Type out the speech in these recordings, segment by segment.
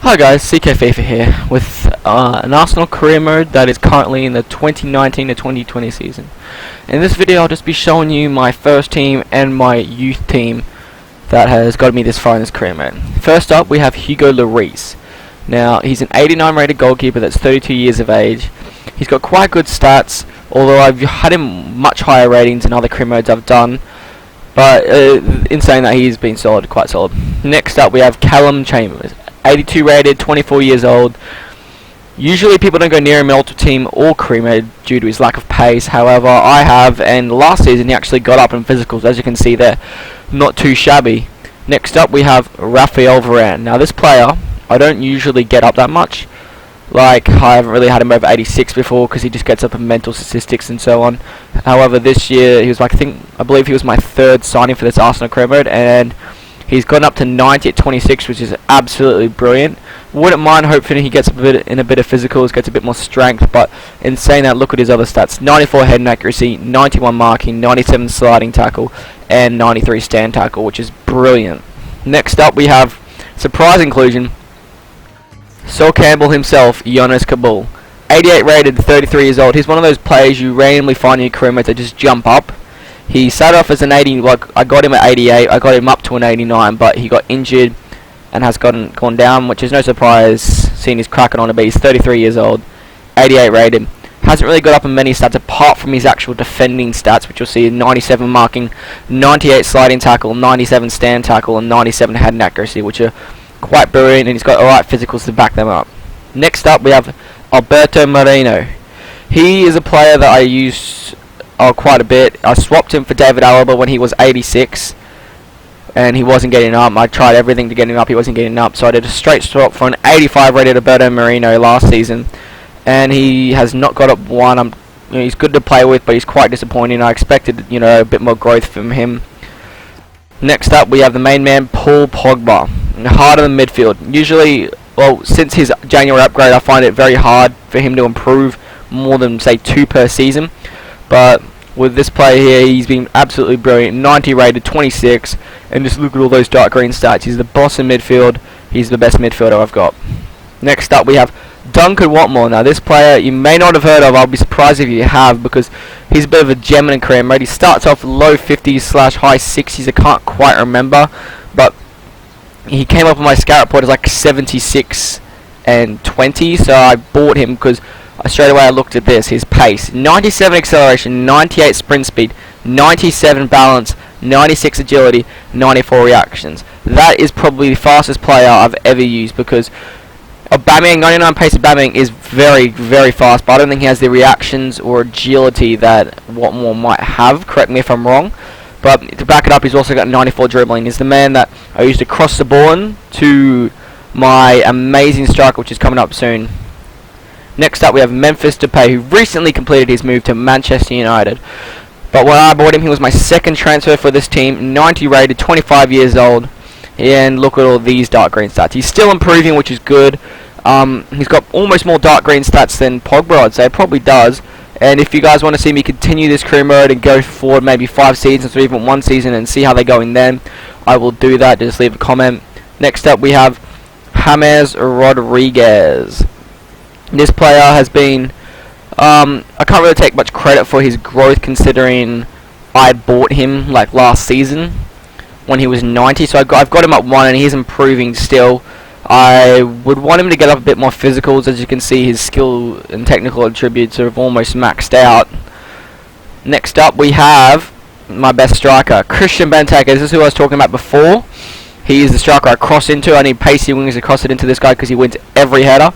Hi guys, CK FIFA here with an Arsenal career mode that is currently in the 2019 to 2020 season. In this video I'll just be showing you my first team and my youth team that has got me this far in this career mode. First up we have Hugo Lloris. Now he's an 89 rated goalkeeper that's 32 years of age. He's got quite good stats, although I've had him much higher ratings in other career modes I've done. But in saying that, he's been solid, quite solid. Next up we have Callum Chambers. 82 rated, 24 years old. Usually people don't go near him in Ultimate Team or career mode due to his lack of pace. However, I have, and last season he actually got up in physicals, as you can see there. Not too shabby. Next up we have Raphael Varane. Now this player, I don't usually get up that much. Like, I haven't really had him over 86 before because he just gets up in mental statistics and so on. However, this year he was like, I believe he was my third signing for this Arsenal career mode, and he's gone up to 90 at 26, which is absolutely brilliant. Wouldn't mind hoping he gets a bit of physicals, gets a bit more strength, but in saying that, look at his other stats. 94 head and accuracy, 91 marking, 97 sliding tackle, and 93 stand tackle, which is brilliant. Next up we have, surprise inclusion, Sol Campbell himself, Jonas Kabul. 88 rated, 33 years old. He's one of those players you randomly find in your career mode that just jump up. He started off as an 80, like I got him at 88, I got him up to an 89, but he got injured and has gone down, which is no surprise seeing he's cracking on a bit. He's 33 years old, 88 rated. Hasn't really got up in many stats apart from his actual defending stats, which you'll see 97 marking, 98 sliding tackle, 97 stand tackle, and 97 head and accuracy, which are quite brilliant, and he's got alright physicals to back them up. Next up we have Alberto Moreno. He is a player that I use quite a bit. I swapped him for David Alaba when he was 86 and he wasn't getting up. I tried everything to get him up, he wasn't getting up, so I did a straight swap for an 85 rated Alberto Moreno last season, and he has not got up one. He's good to play with, but he's quite disappointing. I expected a bit more growth from him. Next up we have the main man, Paul Pogba. Hard in the midfield. Usually, well, since his January upgrade, I find it very hard for him to improve more than, say, 2 per season. But with this player here, he's been absolutely brilliant. 90 rated, 26, and just look at all those dark green stats. He's the boss in midfield. He's the best midfielder I've got. Next up, we have Duncan Watmore. Now, this player you may not have heard of. I'll be surprised if you have, because he's a bit of a gem in career mode. He starts off low 50s / high 60s. I can't quite remember, but he came up on my scout report as like 76 and 20, so I bought him because straight away I looked at this, his pace, 97 acceleration, 98 sprint speed, 97 balance, 96 agility, 94 reactions. That is probably the fastest player I've ever used, because Aubameyang, 99 pace Aubameyang is very, very fast, but I don't think he has the reactions or agility that Watmore might have. Correct me if I'm wrong. But to back it up, he's also got 94 dribbling. He's the man that I used to cross the ball in to my amazing striker, which is coming up soon. Next up, we have Memphis Depay, who recently completed his move to Manchester United. But when I bought him, he was my second transfer for this team. 90 rated, 25 years old. And look at all these dark green stats. He's still improving, which is good. He's got almost more dark green stats than Pogba, I'd say. Probably does. And if you guys want to see me continue this career mode and go forward maybe 5 seasons or even 1 season and see how they're going then, I will do that. Just leave a comment. Next up we have James Rodriguez. This player has been, I can't really take much credit for his growth, considering I bought him like last season when he was 90, so I've got him at 1 and he's improving still. I would want him to get up a bit more physicals. As you can see, his skill and technical attributes are almost maxed out. Next up we have my best striker, Christian Benteke. This is who I was talking about before. He is the striker I cross into. I need pacey wings to cross it into this guy because he wins every header.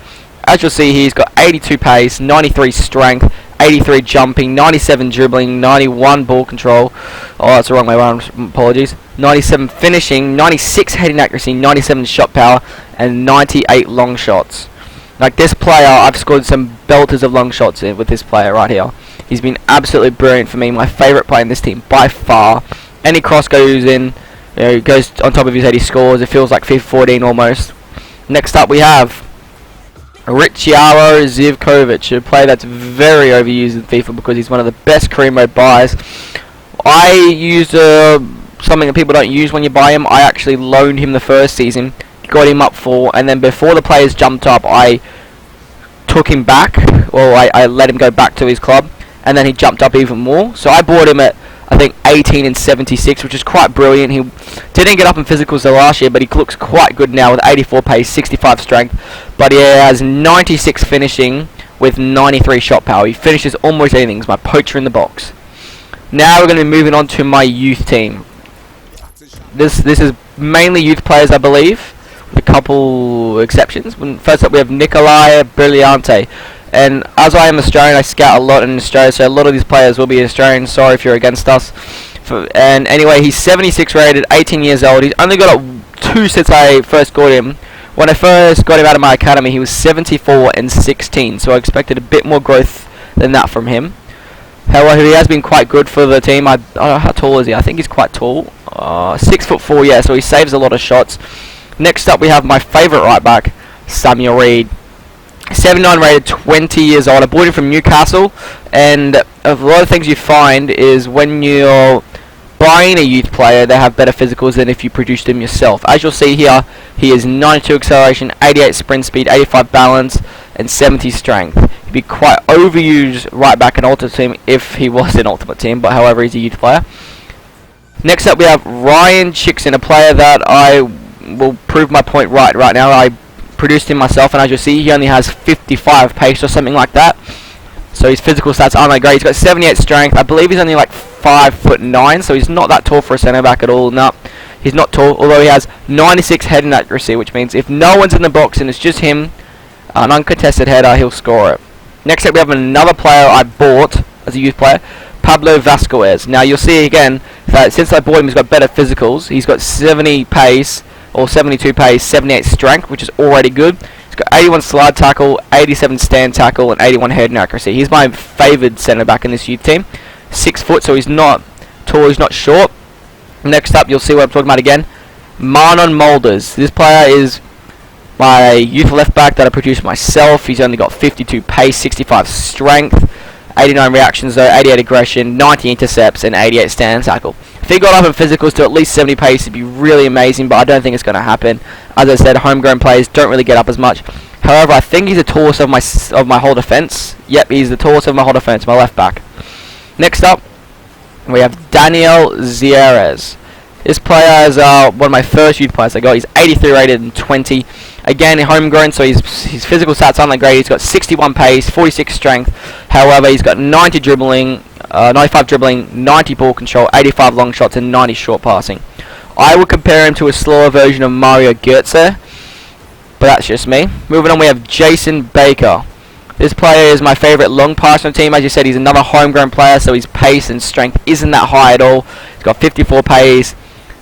As you'll see, he's got 82 pace, 93 strength, 83 jumping, 97 dribbling, 91 ball control. Oh, that's the wrong way around, apologies. 97 finishing, 96 heading accuracy, 97 shot power, and 98 long shots. Like this player, I've scored some belters of long shots with this player right here. He's been absolutely brilliant for me, my favourite player in this team by far. Any cross goes in, he goes on top of his head, he scores. It feels like FIFA 14 almost. Next up we have Richiaro Zivkovic, a player that's very overused in FIFA because he's one of the best career mode buys. I used something that people don't use when you buy him. I actually loaned him the first season, got him up for, and then before the players jumped up, I took him back. Well, I let him go back to his club, and then he jumped up even more. So I bought him at, I think, 18 and 76, which is quite brilliant. He didn't get up in physicals the last year, but he looks quite good now with 84 pace, 65 strength. But he has 96 finishing with 93 shot power. He finishes almost anything. He's my poacher in the box. Now we're going to be moving on to my youth team. This is mainly youth players, I believe, with a couple exceptions. First up, we have Nikolai Brilliante. And as I am Australian, I scout a lot in Australia, so a lot of these players will be Australian. Sorry if you're against us. And anyway, he's 76 rated, 18 years old. He's only got 2 since I first got him. When I first got him out of my academy, he was 74 and 16, so I expected a bit more growth than that from him. However, he has been quite good for the team. I don't know, how tall is he? I think he's quite tall. 6'4", yeah, so he saves a lot of shots. Next up, we have my favourite right back, Samuel Reid. 79 rated, 20 years old. I bought him from Newcastle, and a lot of things you find is when you're buying a youth player, they have better physicals than if you produce them yourself. As you'll see here, he is 92 acceleration, 88 sprint speed, 85 balance, and 70 strength. He'd be quite overused right back in Ultimate Team if he was in Ultimate Team, but however, he's a youth player. Next up, we have Ryan Chickson, a player that I will prove my point right now. I produced him myself, and as you'll see, he only has 55 pace or something like that. So his physical stats aren't that great. He's got 78 strength. I believe he's only like 5'9", so he's not that tall for a centre back at all. No, he's not tall, although he has 96 heading accuracy, which means if no one's in the box and it's just him, an uncontested header, he'll score it. Next up, we have another player I bought as a youth player, Pablo Vasquez. Now you'll see again that since I bought him, he's got better physicals. He's got 70 pace, or 72 pace, 78 strength, which is already good. He's got 81 slide tackle, 87 stand tackle, and 81 heading accuracy. He's my favoured centre back in this youth team. 6 foot, so he's not tall, he's not short. Next up, you'll see what I'm talking about again. Marlon Mulders. This player is my youth left back that I produced myself. He's only got 52 pace, 65 strength, 89 reactions though, 88 aggression, 90 intercepts, and 88 stand tackle. If he got up in physicals to at least 70 pace, it'd be really amazing, but I don't think it's going to happen. As I said, homegrown players don't really get up as much. However, I think he's the tallest of my whole defence. Yep, he's the tallest of my whole defence, my left back. Next up, we have Daniel Zieres. This player is one of my first youth players I got. He's 83 rated and 20. Again, homegrown, so his physical stats aren't that great. He's got 61 pace, 46 strength. However, he's got 90 dribbling, 95 dribbling, 90 ball control, 85 long shots, and 90 short passing. I would compare him to a slower version of Mario Götze, but that's just me. Moving on, we have Jason Baker. This player is my favourite long passer on the team. As you said, he's another homegrown player, so his pace and strength isn't that high at all. He's got 54 pace,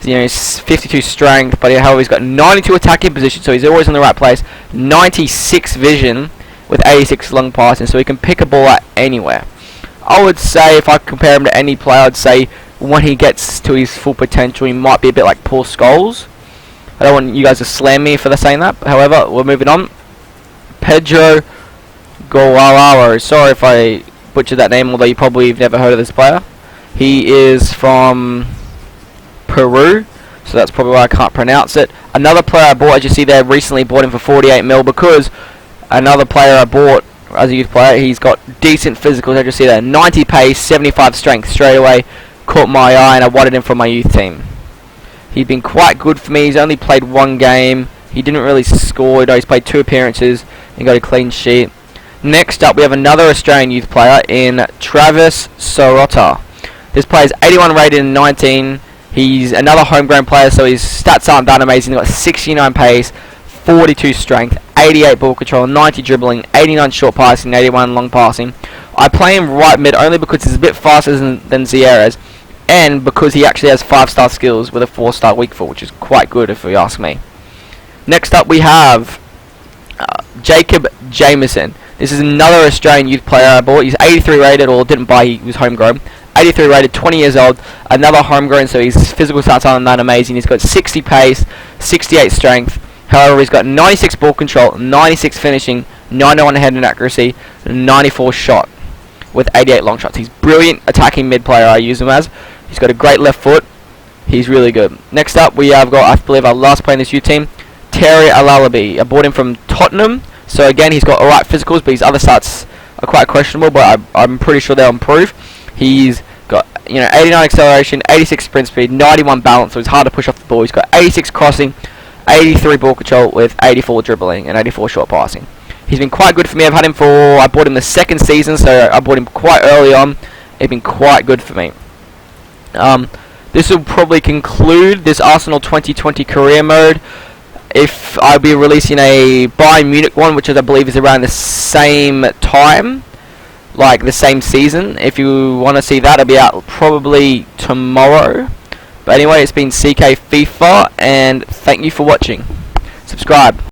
he's 52 strength, but however, he's got 92 attacking position, so he's always in the right place. 96 vision with 86 long passing, so he can pick a ball at anywhere. I would say if I compare him to any player, I'd say when he gets to his full potential, he might be a bit like Paul Scholes. I don't want you guys to slam me for saying that. However, we're moving on. Pedro Guararo. Sorry if I butchered that name, although you probably have never heard of this player. He is from Peru, so that's probably why I can't pronounce it. Another player I bought, as you see there, recently bought him for 48 mil because another player I bought as a youth player, he's got decent physicals, as you see there, 90 pace, 75 strength, straight away caught my eye and I wanted him from my youth team. He's been quite good for me. He's only played 1 game. He didn't really score, he's played 2 appearances and got a clean sheet. Next up, we have another Australian youth player in Travis Sorota. This player is 81 rated and 19. He's another homegrown player, so his stats aren't that amazing. He's got 69 pace, 42 strength, 88 ball control, 90 dribbling, 89 short passing, 81 long passing. I play him right mid only because he's a bit faster than Zieres, and because he actually has 5-star skills with a 4-star weak foot, which is quite good if you ask me. Next up, we have Jacob Jameson. This is another Australian youth player I bought. He's 83 rated, or didn't buy, he was homegrown. 83 rated, 20 years old, another homegrown, so his physical stats aren't that amazing. He's got 60 pace, 68 strength. However, he's got 96 ball control, 96 finishing, 91 head and accuracy, 94 shot with 88 long shots. He's brilliant attacking mid player, I use him as. He's got a great left foot. He's really good. Next up, we have got, I believe, our last player in this youth team, Terry Alalaby. I bought him from Tottenham. So again, he's got alright physicals, but his other stats are quite questionable. But I'm pretty sure they'll improve. He's got 89 acceleration, 86 sprint speed, 91 balance, so it's hard to push off the ball. He's got 86 crossing, 83 ball control with 84 dribbling and 84 short passing. He's been quite good for me. I bought him the second season, so I bought him quite early on. It's been quite good for me. This will probably conclude this Arsenal 2020 career mode. If I'll be releasing a Bayern Munich one, which I believe is around the same time, like the same season. If you want to see that, it'll be out probably tomorrow. But anyway, it's been CK FIFA, and thank you for watching. Subscribe.